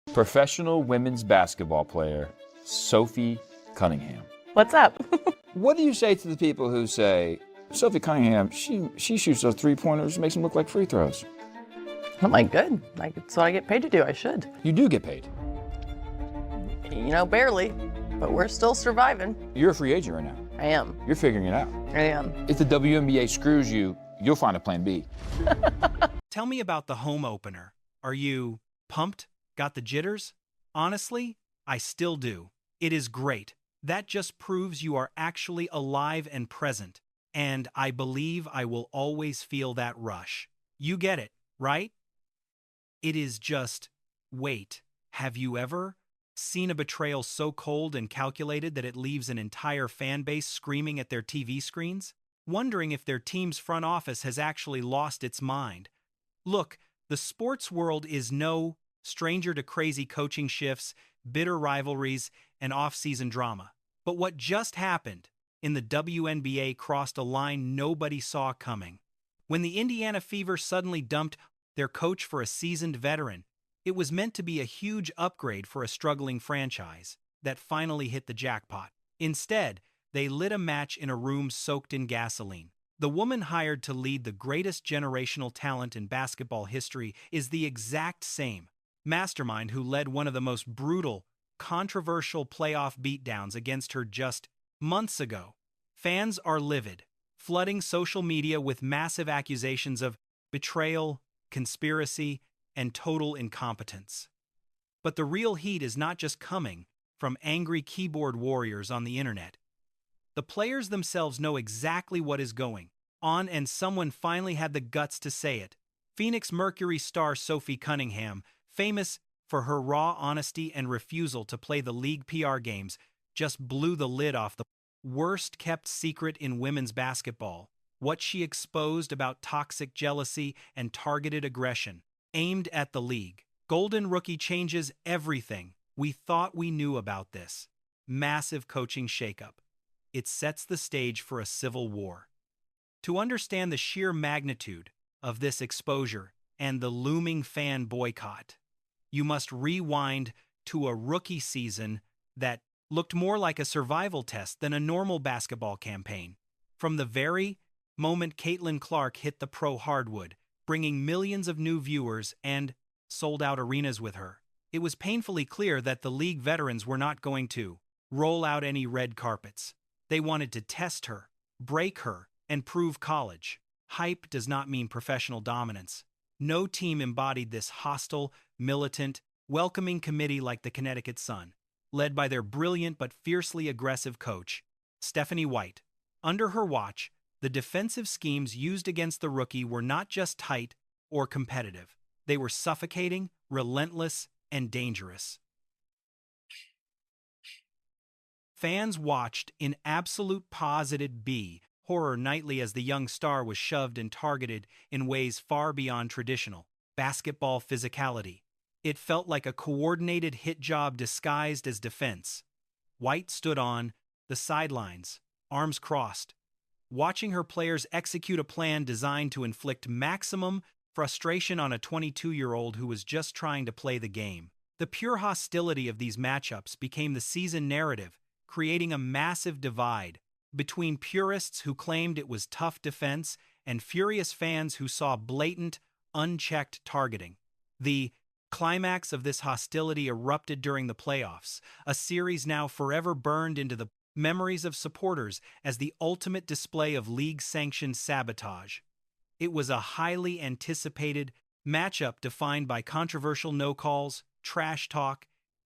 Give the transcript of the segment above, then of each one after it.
Professional women's basketball player, Sophie Cunningham. What's up? What do you say to the people who say, Sophie Cunningham, she shoots those three-pointers, makes them look like free throws? I'm like, good. That's what I get paid to do. I should. You do get paid. Barely, but we're still surviving. You're a free agent right now. I am. You're figuring it out. I am. If the WNBA screws you, you'll find a plan B. Tell me about the home opener. Are you pumped? Got the jitters? Honestly, I still do. It is great. That just proves you are actually alive and present. And I believe I will always feel that rush. You get it, right? It is just, wait, have you ever seen a betrayal so cold and calculated that it leaves an entire fan base screaming at their TV screens, wondering if their team's front office has actually lost its mind? Look, the sports world is no stranger to crazy coaching shifts, bitter rivalries, and off-season drama. But what just happened in the WNBA crossed a line nobody saw coming. When the Indiana Fever suddenly dumped their coach for a seasoned veteran, it was meant to be a huge upgrade for a struggling franchise that finally hit the jackpot. Instead, they lit a match in a room soaked in gasoline. The woman hired to lead the greatest generational talent in basketball history is the exact same mastermind who led one of the most brutal, controversial playoff beatdowns against her just months ago. Fans are livid, flooding social media with massive accusations of betrayal, conspiracy, and total incompetence. But the real heat is not just coming from angry keyboard warriors on the internet. The players themselves know exactly what is going on, and someone finally had the guts to say it. Phoenix Mercury star Sophie Cunningham, famous for her raw honesty and refusal to play the league PR games, just blew the lid off the worst-kept secret in women's basketball. What she exposed about toxic jealousy and targeted aggression aimed at the league. Golden Rookie changes everything. We thought we knew about this. Massive coaching shakeup. It sets the stage for a civil war. To understand the sheer magnitude of this exposure and the looming fan boycott, you must rewind to a rookie season that looked more like a survival test than a normal basketball campaign. From the very moment Caitlin Clark hit the pro hardwood, bringing millions of new viewers and sold-out arenas with her, it was painfully clear that the league veterans were not going to roll out any red carpets. They wanted to test her, break her, and prove college. Hype does not mean professional dominance. No team embodied this hostile, militant, welcoming committee like the Connecticut Sun, led by their brilliant but fiercely aggressive coach, Stephanie White. Under her watch, the defensive schemes used against the rookie were not just tight or competitive. They were suffocating, relentless, and dangerous. Fans watched in absolute positive horror nightly as the young star was shoved and targeted in ways far beyond traditional basketball physicality. It felt like a coordinated hit job disguised as defense. White stood on the sidelines, arms crossed, watching her players execute a plan designed to inflict maximum frustration on a 22-year-old who was just trying to play the game. The pure hostility of these matchups became the season narrative, creating a massive divide between purists who claimed it was tough defense and furious fans who saw blatant, unchecked targeting. The climax of this hostility erupted during the playoffs, a series now forever burned into the memories of supporters as the ultimate display of league-sanctioned sabotage. It was a highly anticipated matchup defined by controversial no-calls, trash talk,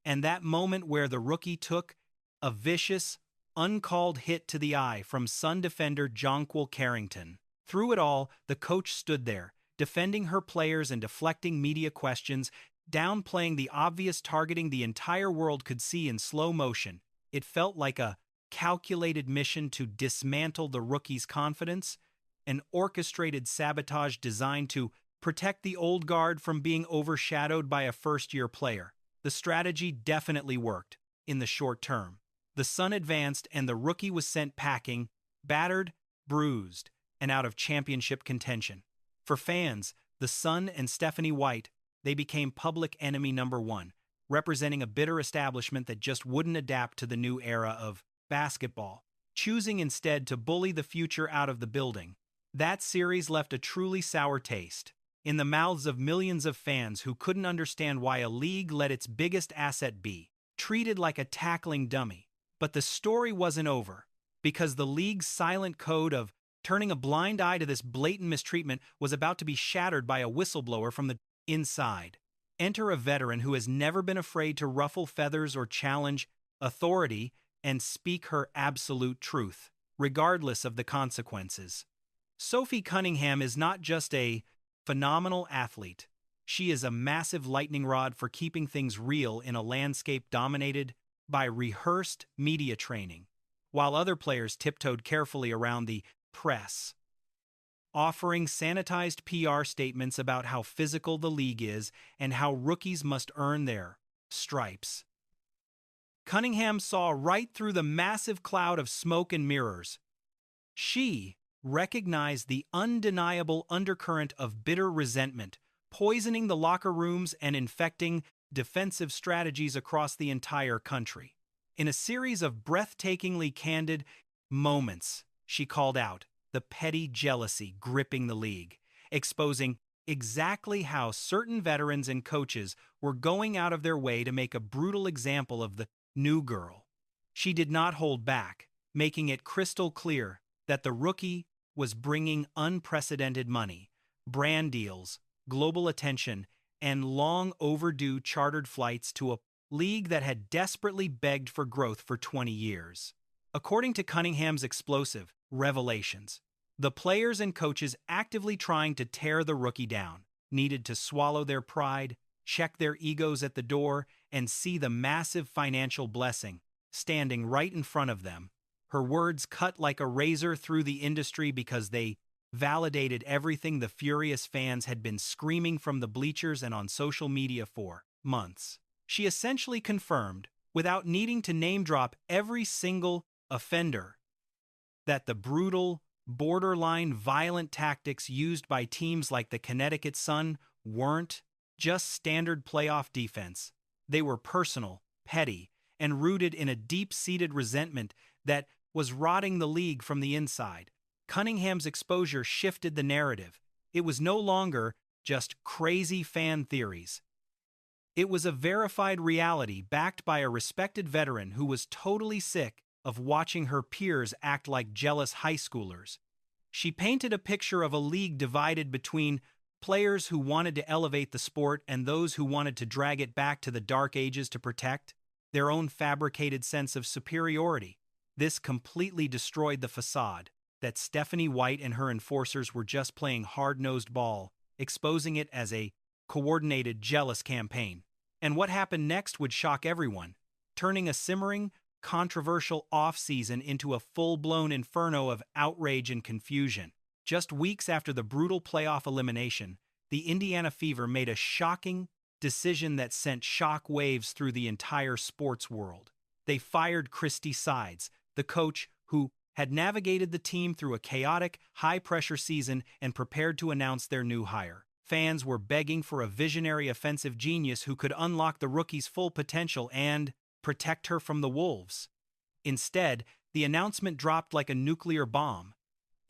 and that moment where the rookie took a vicious, uncalled hit to the eye from Sun defender Jonquil Carrington. Through it all, the coach stood there, defending her players and deflecting media questions, downplaying the obvious targeting the entire world could see in slow motion. It felt like a calculated mission to dismantle the rookie's confidence, an orchestrated sabotage designed to protect the old guard from being overshadowed by a first-year player. The strategy definitely worked in the short term. The Sun advanced and the rookie was sent packing, battered, bruised, and out of championship contention. For fans, the Sun and Stephanie White, they became public enemy number one, representing a bitter establishment that just wouldn't adapt to the new era of basketball, choosing instead to bully the future out of the building. That series left a truly sour taste in the mouths of millions of fans who couldn't understand why a league let its biggest asset be treated like a tackling dummy. But the story wasn't over, because the league's silent code of turning a blind eye to this blatant mistreatment was about to be shattered by a whistleblower from the inside. Enter a veteran who has never been afraid to ruffle feathers or challenge authority and speak her absolute truth, regardless of the consequences. Sophie Cunningham is not just a phenomenal athlete. She is a massive lightning rod for keeping things real in a landscape dominated by rehearsed media training, while other players tiptoed carefully around the press, offering sanitized PR statements about how physical the league is and how rookies must earn their stripes. Cunningham saw right through the massive cloud of smoke and mirrors. She recognized the undeniable undercurrent of bitter resentment, poisoning the locker rooms and infecting defensive strategies across the entire country. In a series of breathtakingly candid moments, she called out the petty jealousy gripping the league, exposing exactly how certain veterans and coaches were going out of their way to make a brutal example of the new girl. She did not hold back, making it crystal clear that the rookie was bringing unprecedented money, brand deals, global attention, and long overdue chartered flights to a league that had desperately begged for growth for 20 years. According to Cunningham's explosive revelations, the players and coaches actively trying to tear the rookie down needed to swallow their pride, check their egos at the door, and see the massive financial blessing standing right in front of them. Her words cut like a razor through the industry because they validated everything the furious fans had been screaming from the bleachers and on social media for months. She essentially confirmed, without needing to name-drop every single offender, that the brutal, borderline violent tactics used by teams like the Connecticut Sun weren't just standard playoff defense. They were personal, petty, and rooted in a deep-seated resentment that was rotting the league from the inside. Cunningham's exposure shifted the narrative. It was no longer just crazy fan theories. It was a verified reality backed by a respected veteran who was totally sick of watching her peers act like jealous high schoolers. She painted a picture of a league divided between players who wanted to elevate the sport and those who wanted to drag it back to the dark ages to protect their own fabricated sense of superiority. This completely destroyed the facade that Stephanie White and her enforcers were just playing hard-nosed ball, exposing it as a coordinated, jealous campaign. And what happened next would shock everyone, turning a simmering, controversial off-season into a full-blown inferno of outrage and confusion. Just weeks after the brutal playoff elimination, the Indiana Fever made a shocking decision that sent shock waves through the entire sports world. They fired Christy Sides, the coach who had navigated the team through a chaotic, high-pressure season and prepared to announce their new hire. Fans were begging for a visionary offensive genius who could unlock the rookie's full potential and protect her from the wolves. Instead, the announcement dropped like a nuclear bomb.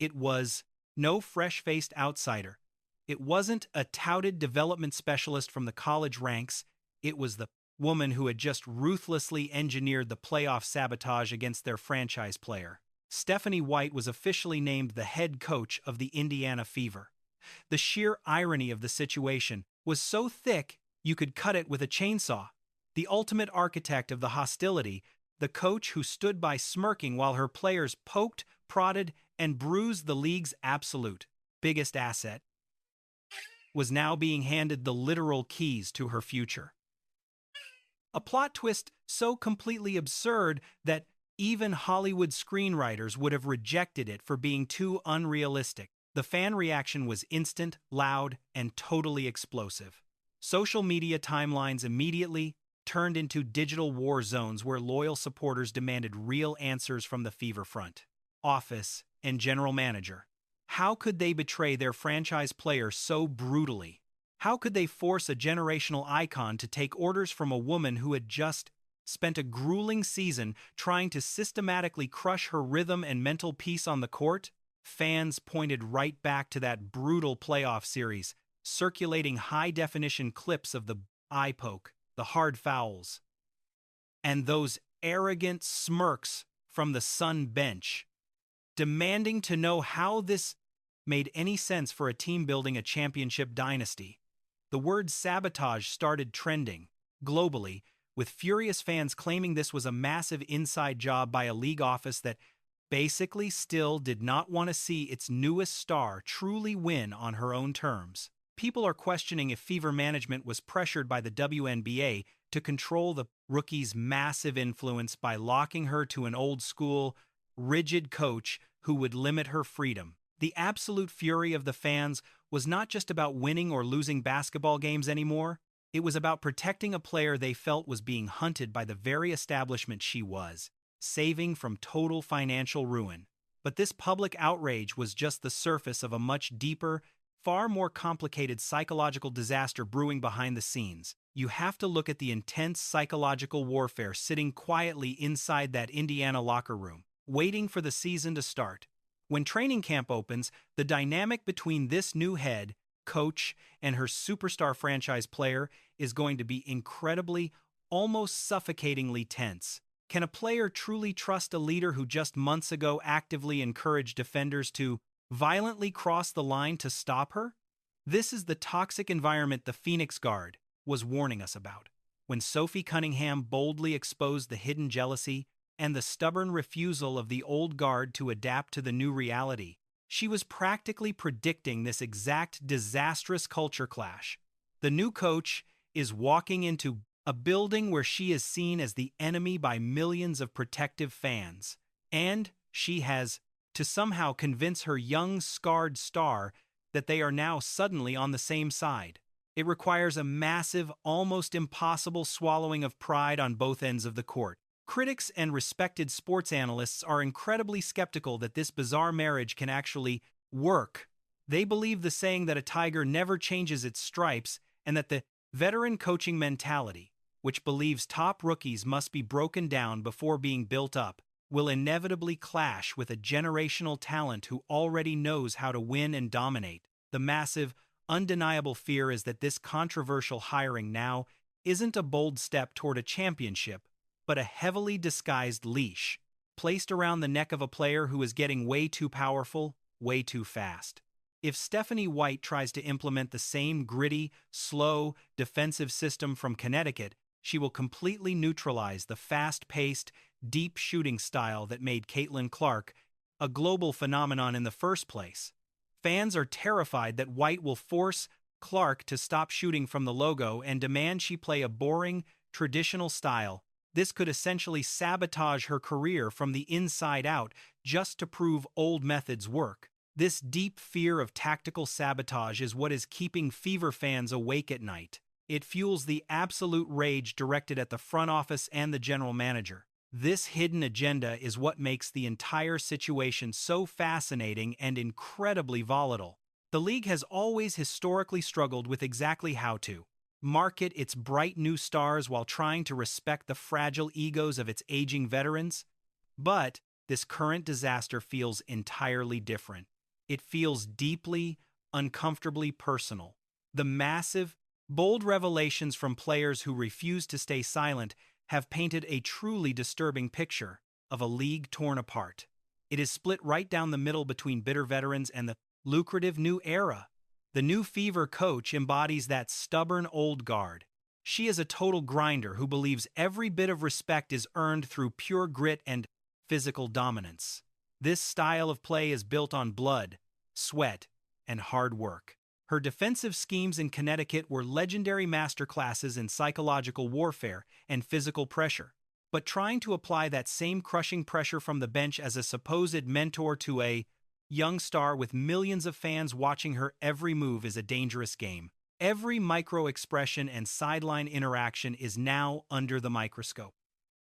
It was no fresh-faced outsider. It wasn't a touted development specialist from the college ranks. It was the woman who had just ruthlessly engineered the playoff sabotage against their franchise player. Stephanie White was officially named the head coach of the Indiana Fever. The sheer irony of the situation was so thick you could cut it with a chainsaw. The ultimate architect of the hostility, the coach who stood by smirking while her players poked, prodded, and bruised the league's absolute biggest asset, was now being handed the literal keys to her future. A plot twist so completely absurd that even Hollywood screenwriters would have rejected it for being too unrealistic. The fan reaction was instant, loud, and totally explosive. Social media timelines immediately turned into digital war zones where loyal supporters demanded real answers from the Fever front office and general manager. How could they betray their franchise player so brutally? How could they force a generational icon to take orders from a woman who had just spent a grueling season trying to systematically crush her rhythm and mental peace on the court? Fans pointed right back to that brutal playoff series, circulating high-definition clips of the eye poke, the hard fouls, and those arrogant smirks from the Sun bench, demanding to know how this made any sense for a team building a championship dynasty. The word sabotage started trending globally, with furious fans claiming this was a massive inside job by a league office that basically still did not want to see its newest star truly win on her own terms. People are questioning if Fever management was pressured by the WNBA to control the rookie's massive influence by locking her to an old-school, rigid coach who would limit her freedom. The absolute fury of the fans was not just about winning or losing basketball games anymore. It was about protecting a player they felt was being hunted by the very establishment she was, saving from total financial ruin. But this public outrage was just the surface of a much deeper, far more complicated psychological disaster brewing behind the scenes. You have to look at the intense psychological warfare sitting quietly inside that Indiana locker room, waiting for the season to start. When training camp opens, the dynamic between this new head coach and her superstar franchise player is going to be incredibly, almost suffocatingly tense. Can a player truly trust a leader who just months ago actively encouraged defenders to violently cross the line to stop her? This is the toxic environment the Phoenix Guard was warning us about. When Sophie Cunningham boldly exposed the hidden jealousy and the stubborn refusal of the old guard to adapt to the new reality, she was practically predicting this exact disastrous culture clash. The new coach is walking into a building where she is seen as the enemy by millions of protective fans, and she has to somehow convince her young, scarred star that they are now suddenly on the same side. It requires a massive, almost impossible swallowing of pride on both ends of the court. Critics and respected sports analysts are incredibly skeptical that this bizarre marriage can actually work. They believe the saying that a tiger never changes its stripes and that the veteran coaching mentality, which believes top rookies must be broken down before being built up, will inevitably clash with a generational talent who already knows how to win and dominate. The massive, undeniable fear is that this controversial hiring now isn't a bold step toward a championship, but a heavily disguised leash, placed around the neck of a player who is getting way too powerful, way too fast. If Stephanie White tries to implement the same gritty, slow, defensive system from Connecticut, she will completely neutralize the fast-paced, deep shooting style that made Caitlin Clark a global phenomenon in the first place. Fans are terrified that White will force Clark to stop shooting from the logo and demand she play a boring, traditional style. This could essentially sabotage her career from the inside out just to prove old methods work. This deep fear of tactical sabotage is what is keeping Fever fans awake at night. It fuels the absolute rage directed at the front office and the general manager. This hidden agenda is what makes the entire situation so fascinating and incredibly volatile. The league has always historically struggled with exactly how to market its bright new stars while trying to respect the fragile egos of its aging veterans. But this current disaster feels entirely different. It feels deeply, uncomfortably personal. The massive, bold revelations from players who refuse to stay silent have painted a truly disturbing picture of a league torn apart. It is split right down the middle between bitter veterans and the lucrative new era. The new Fever coach embodies that stubborn old guard. She is a total grinder who believes every bit of respect is earned through pure grit and physical dominance. This style of play is built on blood, sweat, and hard work. Her defensive schemes in Connecticut were legendary masterclasses in psychological warfare and physical pressure. But trying to apply that same crushing pressure from the bench as a supposed mentor to a young star with millions of fans watching her every move is a dangerous game. Every micro-expression and sideline interaction is now under the microscope.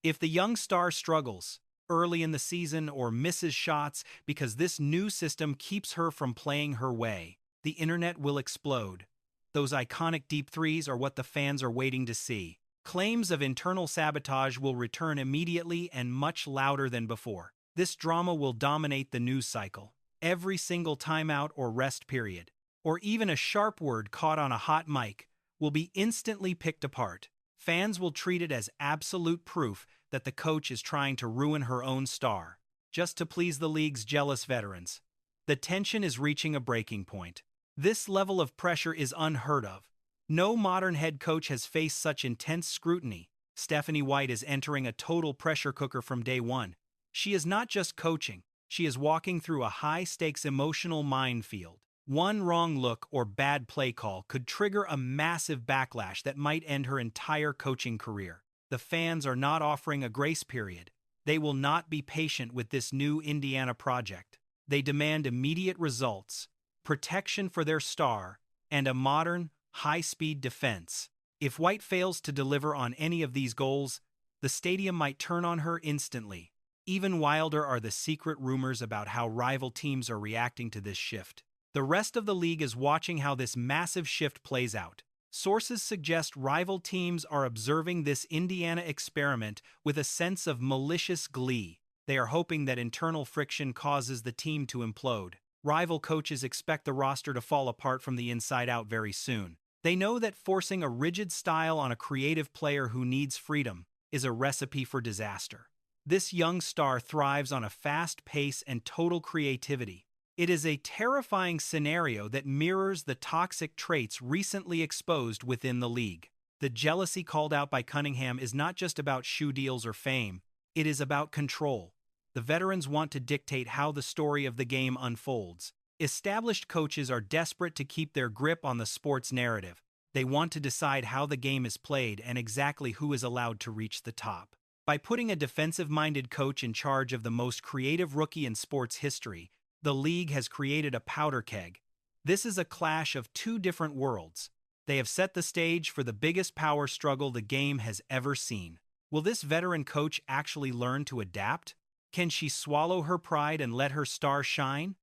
If the young star struggles early in the season or misses shots because this new system keeps her from playing her way, the internet will explode. Those iconic deep threes are what the fans are waiting to see. Claims of internal sabotage will return immediately and much louder than before. This drama will dominate the news cycle. Every single timeout or rest period, or even a sharp word caught on a hot mic, will be instantly picked apart. Fans will treat it as absolute proof that the coach is trying to ruin her own star, just to please the league's jealous veterans. The tension is reaching a breaking point. This level of pressure is unheard of. No modern head coach has faced such intense scrutiny. Stephanie White is entering a total pressure cooker from day one. She is not just coaching, she is walking through a high-stakes emotional minefield. One wrong look or bad play call could trigger a massive backlash that might end her entire coaching career. The fans are not offering a grace period. They will not be patient with this new Indiana project. They demand immediate results, protection for their star, and a modern, high-speed defense. If White fails to deliver on any of these goals, the stadium might turn on her instantly. Even wilder are the secret rumors about how rival teams are reacting to this shift. The rest of the league is watching how this massive shift plays out. Sources suggest rival teams are observing this Indiana experiment with a sense of malicious glee. They are hoping that internal friction causes the team to implode. Rival coaches expect the roster to fall apart from the inside out very soon. They know that forcing a rigid style on a creative player who needs freedom is a recipe for disaster. This young star thrives on a fast pace and total creativity. It is a terrifying scenario that mirrors the toxic traits recently exposed within the league. The jealousy called out by Cunningham is not just about shoe deals or fame, it is about control. The veterans want to dictate how the story of the game unfolds. Established coaches are desperate to keep their grip on the sports narrative. They want to decide how the game is played and exactly who is allowed to reach the top. By putting a defensive-minded coach in charge of the most creative rookie in sports history, the league has created a powder keg. This is a clash of two different worlds. They have set the stage for the biggest power struggle the game has ever seen. Will this veteran coach actually learn to adapt? Can she swallow her pride and let her star shine?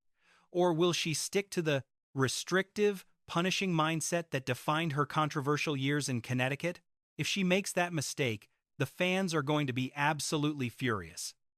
Or will she stick to the restrictive, punishing mindset that defined her controversial years in Connecticut? If she makes that mistake, the fans are going to be absolutely furious.